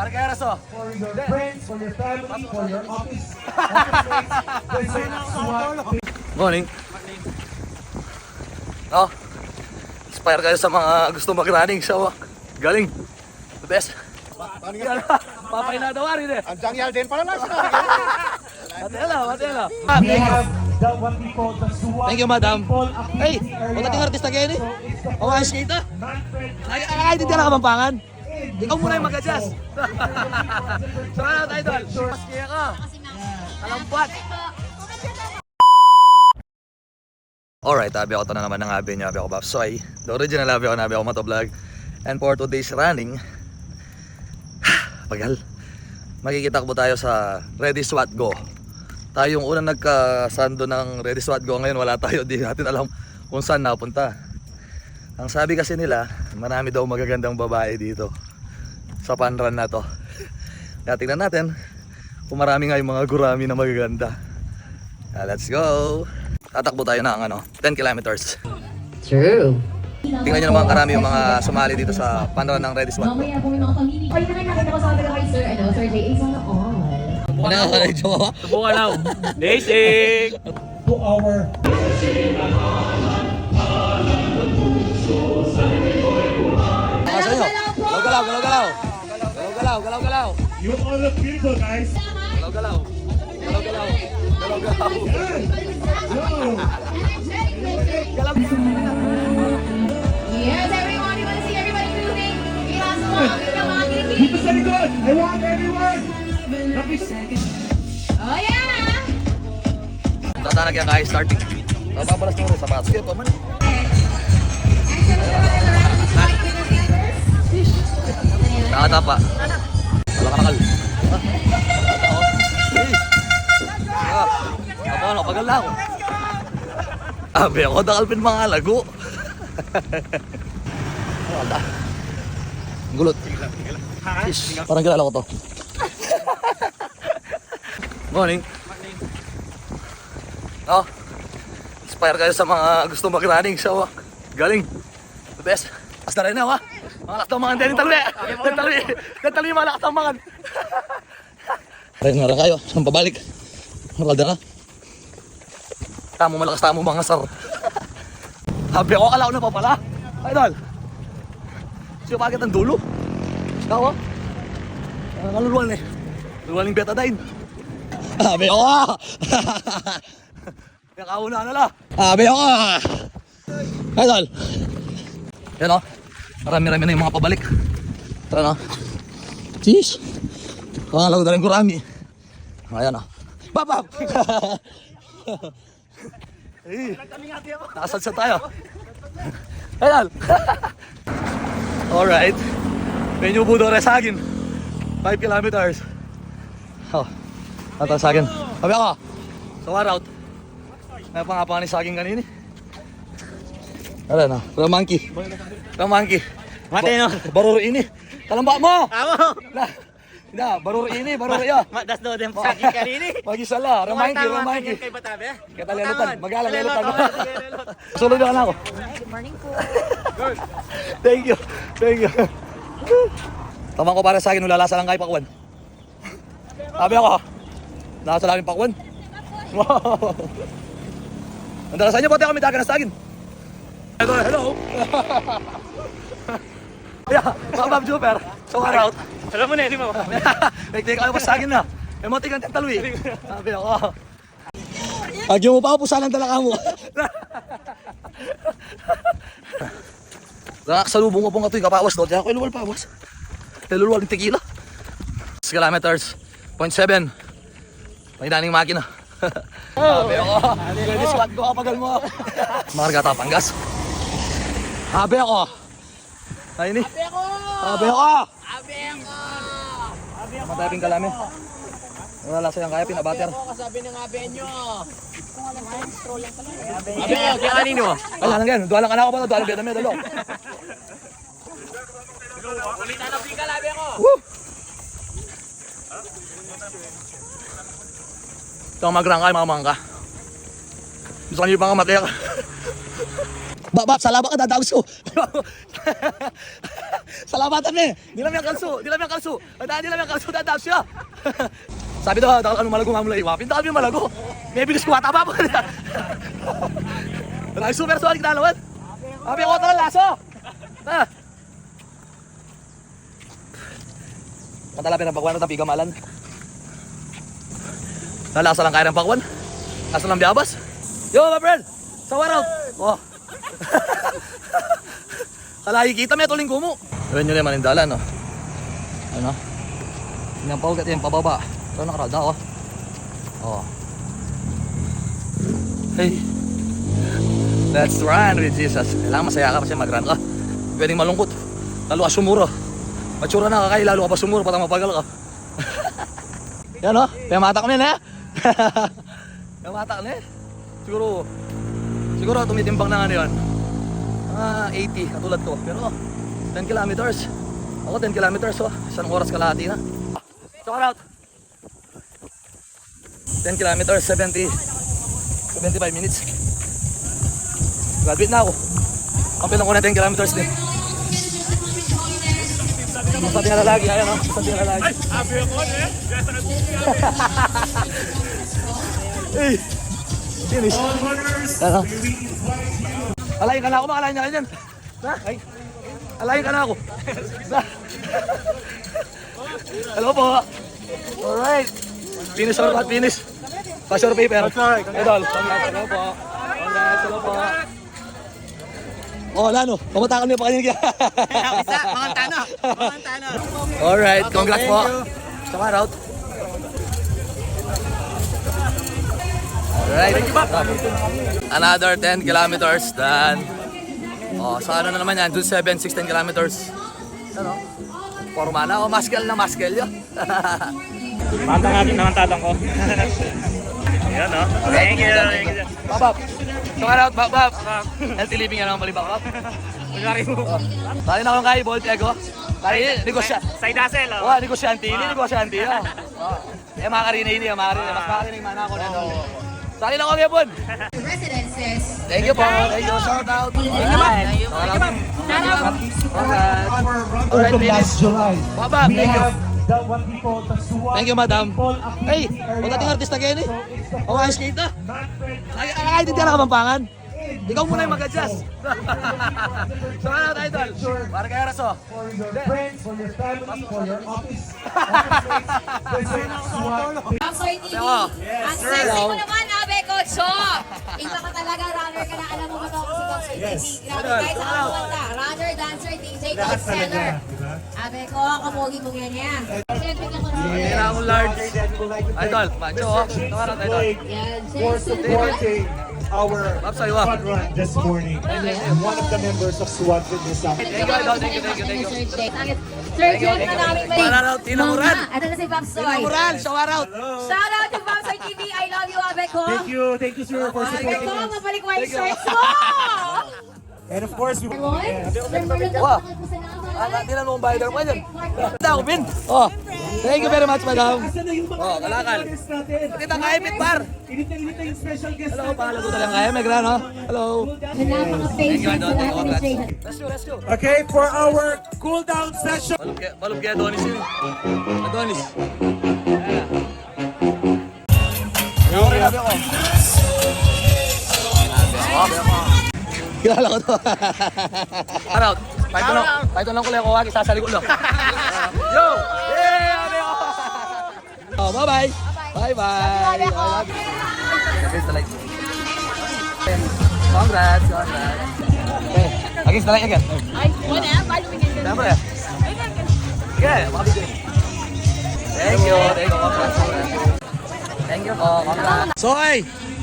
Pare kaya raso. For your friends, for your family, for your office mates, Morning. Oh, inspire kayo sa mga gusto mag-running. So, galing. The best. Papay na daw rin eh. Anjang yal din pala lang siya. Matela. we have what we call the SWAT. Thank you, madam. People Hey, activity area. wala ting artista kayo ni? So it's the O, ang skate ah. non-friendly Kahit hindi na Kapampangan. Ikaw muna yung mag-adjust. Saka na tayo doon. Mas kaya ka. Kalampat. Alright, abi ako na naman ng abi niya. Abi ako Bapsoy. The original abi ako Motovlog. And for today's running, pagal, makikita po tayo sa Ready SWAT Go. Tayo yung unang nagkasando ng Ready SWAT Go. Ngayon wala tayo, di natin alam kung saan napunta. Ang sabi kasi nila, marami daw magagandang babae dito sa panran na to. Kaya tingnan natin kung marami nga yung mga gurami na magaganda. Let's go! Tatakbo tayo ng 10 kilometers. True. Tingnan nyo naman karami yung mga sumali dito sa panran ng Ready SWAT Go. Mamaya po may mga pamilya. Ay, nakita ko sa taga kay Sir, Sir J. Ace on all. Ano ka na jowa? Subukan lang. Basic! to our Nasa nyo? Galaw-galaw! Galaw-galaw! you all look beautiful, guys. Galaw-galaw! Galaw-galaw! Yes, everyone. You want to see everybody moving? Yes, mga kilikili. Dito sa likod. I want everyone. Oh, yeah! Tatanag yan kahit starting. Napapalas mo rin sa patos. Kaya pa man. Nakatapa. Kalakakal. Ako, pagal lang. Abi ako, nakalpin mga lago. Wala. Gulot. Ish, parang kilala ko to. Morning. Oh, inspire kayo sa mga gusto mag-running. So, galing. The best. Basta rin ako ha. Mga laktamangan din. Nagtalwi mga laktamangan. Rin nga kayo. Saan pabalik? Makalda ka. Tamo malakas tamo mga sar. Habi ako kalaw na pa pala. Idol. Siya bakit ang dulo? Ikaw ha? Kaluluan eh. Luluan yung betadine. Habi ako ha. Kaya kauna na la. Habi ako ha. Idol. Yan o. Marami-rami na yung mga pabalik. Tara na. Jeez. Kakalaw na rin kurami. Ayan o. Babab! Eh, nakasadsa tayo. Ayan. Alright. Medyo budo rin sa akin. 5 kilometers. Oh. Ito sa akin. Sabi ako. Sa route. May pangapangan sa akin kanini. Ano na? Ramangki. Mati no? Baruro ini. Kalamba mo! Amo! Na, baruro ini, baruro ya. Das do dem sa akin kanini. Magisala, ramangki. Kay Batabe. Kita lelutan, magalang-lelutan. Sunod na ako. Good morning po. Thank you. Tamang ko para sa akin, ulalasa lang kay Pakwan. Sabi ako, nasa lang yung Pakwan. Wow. Ang dalasan niyo, pati ako may dagan na sa akin. Hello. Yeah, mga Bob Jupiter. So, route. Alam mo na, di mo. Nagtigil kayo pa sa akin na. Emote kang talwi. Sabi ako. Agyo mo pa ako, pusa ng talaka mo. Nakakasalubong ko po nga ito yung kapawas doon. Kaya ako iluwal pawas. Iluwal yung tequila. 6 kilometers. 0.7. May daning makina. Sabi ako. Ready SWAT Go kapagal mo. Marga Tapanggas. Sabi ako. Ay ni. Sabi ako. Mataping kalami. Wala sa yung kaya pinabater. Kasabi ng abe nyo. Abe, kaya kanino? Wala lang yan. Duwalang anak ko pa. Duwalang Vietnamese. Dalo. Ulitan na bika labi ko. Woo! Ito ang magrangkay mga mangka. Gusto ko niyo yung mga matek. Bab, sa laba ka dadawis ko. Salamatan eh. Di lang yung kalso. Di lang yung kalso. Dadap siya. Sabi daw, ano malago nga mula iwapin. Dami yung malago. May bilis ko ata pa po. Lagi super suwan kita lawan. Sabi ako talaga laso. Katalapin ang pakwan at ang pigamalan. Nalasa lang kaya ng pakwan. Nasa lang biyabas. Yo, my friend! Sa waraw! Oh. Kalagi kita may tuling kumo. Gawin nyo naman yung dala, no? Ano? Yung paugat yung pababa. Ito nakarada, oh. Oh. Hey. Let's run with Jesus. Kailangan masaya ka kasi mag-run ka. Pwedeng malungkot. Lalo ka sumuro. Matsura na ka kaya lalo ka pa sumuro patang mapagal ka. Yan, oh. Pemata kami na, Pemata kami. Siguro tumitimbang na ano yun. 80 katulad to. Pero 10 kilometers. Ako 10 kilometers, oh. Isang oras kalahati na. Check it out. 10 kilometers, 75 minutes. Graduate na ako. Kampilan ko na 10 kilometers din. Sabi nga lalagi, ayan o. Sabi nga lalagi. Hey! Finish. Ano? Alayin ka na ako, makalayin niya ka dyan. Alayin ka na ako. Hello po. Alright. Finish or not finish? Pass your paper. Idol. Congrats. Hello po. Congrats. Hello po. Oh, Lano. Pamatakan niyo pa kanina. Isa, Mangantano. Alright. Congrats po. Sama out. Alright. Another 10 kilometers done. Oh, sa ano na naman yan? Dun 16 kilometers. Ano? Forma na. Oh, muscle na muscle yun. Matang akin naman tatang ko. Ayan, no? Thank you. Babab. Shout out, Babab. Healthy living yan ang malibak. Magyari mo. Tali na akong kayo, Bolt Ego. Tali, negosya. Side hustle, oh. Oh, negosyante. Hindi negosyante. Eh, makakarina ini. Mas makakarina yung mana ko na doon. Tali na ako, Gebon. Residences. Thank you po. Thank you. Shout out. Thank you, ma'am. Open last July. Babab, We thank you. have the one people, the SWAT Thank you, madam. people Hey, area. wala ting artista kayo ni. So it's the Oh, ayos kayo ito. Ay, hindi ka nakapampangan. Ikaw muna yung mag-adjust. Shout out, idol. Para kay Araso. for your friends, for your family, for your office. Visit SWAT. Kapsoy TV. Hello. Ang sexy mo naman, Abe Cocho. Iba ka talaga, runner ka na. Alam mo ba ito kasi Kapsoy TV? Grabe kahit sa kamukanta. Runner, dancer, DJ, top seller. Abe ko, kapogi mo ganyan. Siyempre ka ko Hindi na akong large. Idol, macho. Shout out, idol. Yan, For supporting our Babs, sa'yo ah. fun run this morning. And one of the members of SWAT in this Thank you, idol. Thank you. Sir Jeff, maraming balik. Shout out, Tinamuran. Ito na si Babsoy. Tinamuran, shout out. Shout out to Babsoy TV. I love you, Abe ko. Thank you, sir, for Abe supporting ko, us. mabalik white shirts mo. And of course, we Wow. Tinan mo ang bayad mo dyan. Ganda ako, Bin. Oh, thank you very much, madam. Oh, kalakal. Kita kaipit, par. Init na yung special guest. Hello, pahala ko talang kaya. May grano. Hello. Napaka-famous Thank you, idol. na Thank you, congrats. administration. Let's go. Okay, for our cool down session. Balog kay Adonis yun. Adonis. Ayan. Sabi ako. Kilala ko to. Araw. Python lang ko lang kuha. Isasalikot lang. Yo! Yeah! Abi ako! Oh, bye-bye. Bye-bye. I love you. Against the light. Congrats. Okay. Against the light again. Siyempre. Sige, makabigay. Thank you. Congrats. Thank you po. Congrats. Soy!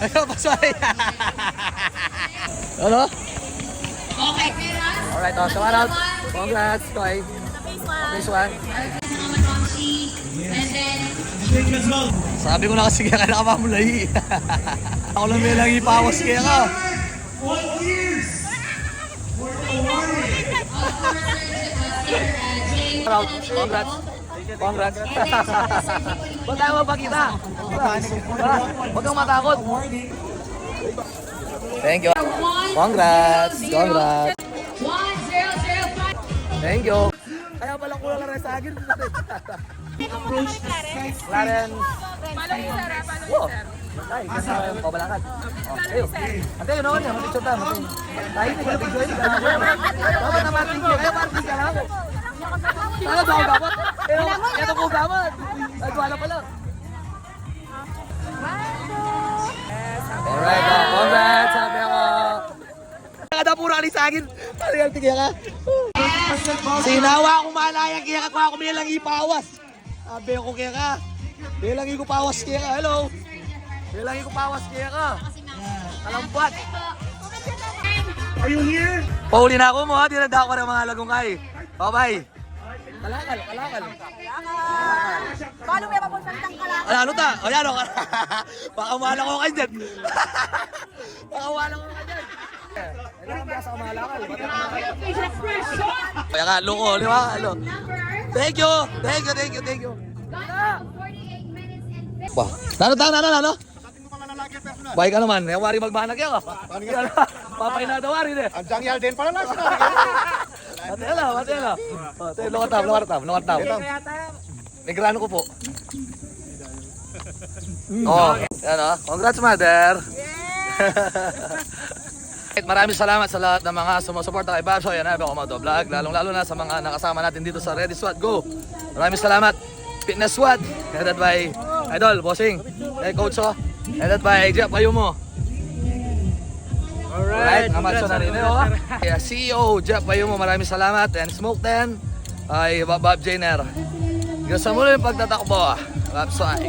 Ayaw pa, Soy! Ano? Okay. Alright, shout out. Congrats, Soy. This one. And then, Sabi ko na kasi kaya ka nakamamulay. Ako lang may lang ipawas kaya ka. Congrats. Ba't tayo mapakita? Huwag kang matakot. Thank you. Congrats. 1005. Thank you. palang kulang lang sa akin. Approach the sky. Clarence. Follow you, sir. Follow you, Oh. sir. Ay, ganda yung pabalakan. Ayo. Ate, yun ako niya. Mag-picture tayo. Tayo, hindi ka na-picture. Dapat naman tingin. Kaya parang tingin ka lang ako. Sana daw dapat. Ito ko dapat. Ay, wala pala. Alright, congrats. Sabi ako. Nakadapura ka ni sa akin. Talagang tingin ka. Sinawa akong malayang kaya ka ako may lang ipawas. Sabi ko kaya ka. May lang ipawas kaya ka. Hello. May lang ipawas kaya ka. Kalambat. Are you here? Pauli na ako mo ha. Dinada ko rin mga lagungkay. Bye-bye. Kalakal. Paano may mapunta ng kalakal? Ano ta? O yan o. Baka umala ko kayo dyan. Baka umala ko kayo dyan. Kailangan ba sa kamalakal? Kaya ka, loko, di ba? Hello. Thank you. Pa. Nano? Baik ka naman. Wari magbanag yan ka. Papay na daw wari eh. Anjang yal din pala na sinabi. Matela. Lokat tab. Negrano ko po. Oh, yan o. Congrats, mother. Maraming salamat sa lahat ng mga sumusuporta kay Babs. Yan ako mga vlog. Lalong-lalo na sa mga nakasama natin dito sa Ready Swat Go. Maraming salamat. Fitness Swat. Headed by Idol, Bossing. Hey, Coach O. Headed by Jeff Ayumo. Alright, naman na rin oh. Kaya CEO Jeff Ayumo, maraming salamat. And Smoke 10 ay Bob Jenner. Hanggang sa muli yung pagtatakbo. Babs Swat.